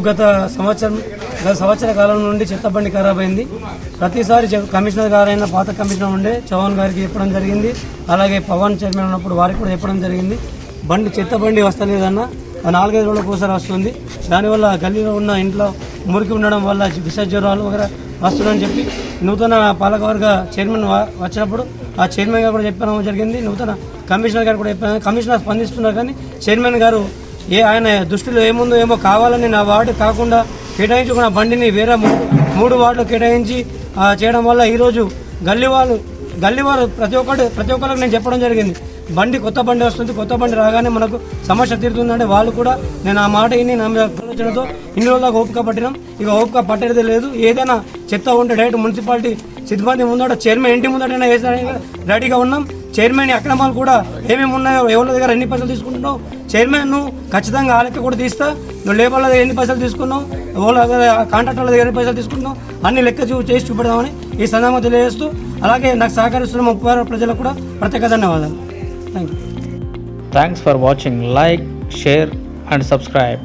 గత సంవత్సర కాలం నుండి చెత్త బండి ఖరాబ్ అయింది. ప్రతిసారి కమిషనర్ గారైనా పాత కమిషనర్ ఉండే చౌహాన్ గారికి చెప్పడం జరిగింది. అలాగే పవన్ చైర్మన్ ఉన్నప్పుడు వారికి కూడా చెప్పడం జరిగింది. చెత్త బండి వస్తలేదన్న 4-5 రోజులకు ఒకసారి వస్తుంది. దానివల్ల గల్లీలో ఉన్న ఇంట్లో మురికి ఉండడం వల్ల విష జ్వరాలు వగైరా వస్తుందని చెప్పి నూతన పాలకవర్గ చైర్మన్ వచ్చినప్పుడు ఆ చైర్మన్ గారు కూడా చెప్పడం జరిగింది. నూతన కమిషనర్ గారు కూడా చెప్పారు. కమిషనర్ స్పందిస్తున్నారు కానీ చైర్మన్ గారు ఆయన దృష్టిలో ఏముందో ఏమో కావాలని నా వార్డు కాకుండా కేటాయించుకున్న బండిని వేరే 3 వార్డులు కేటాయించి చేయడం వల్ల ఈరోజు గల్లీవారు ప్రతి ఒక్కరికి నేను చెప్పడం జరిగింది. కొత్త బండి వస్తుంది, కొత్త బండి రాగానే మనకు సమస్య తీరుతుందంటే వాళ్ళు కూడా నేను ఆ మాట ఇన్ని నా మీద ఆలోచనతో ఇన్ని రోజులకు ఓపిక పట్టినాం. ఇక ఓపిక పట్టేది లేదు. ఏదైనా చెత్త ఉంటే డైరెక్ట్ మున్సిపాలిటీ సిబ్బంది ముందట చైర్మన్ ఇంటి ముందటైనా వేసడానికి రెడీగా ఉన్నాం. చైర్మన్ అక్రమాలు కూడా ఏమేమి ఉన్నాయో, ఎవరి దగ్గర ఎన్ని పైసలు తీసుకుంటున్నావు, చైర్మన్ నువ్వు ఖచ్చితంగా ఆ లెక్క కూడా తీస్తా. నువ్వు లేబర్ల దగ్గర ఎన్ని పైసలు తీసుకున్నావు, వాళ్ళ దగ్గర కాంట్రాక్టర్ల దగ్గర ఎన్ని పైసలు తీసుకుంటున్నావు అన్ని లెక్క చేసి చూపెడదామని ఈ సందర్భంగా తెలియజేస్తూ, అలాగే నాకు సహకరిస్తున్న 36 ప్రజలకు కూడా ప్రత్యేక ధన్యవాదాలు. Thanks for watching. Like, share and subscribe.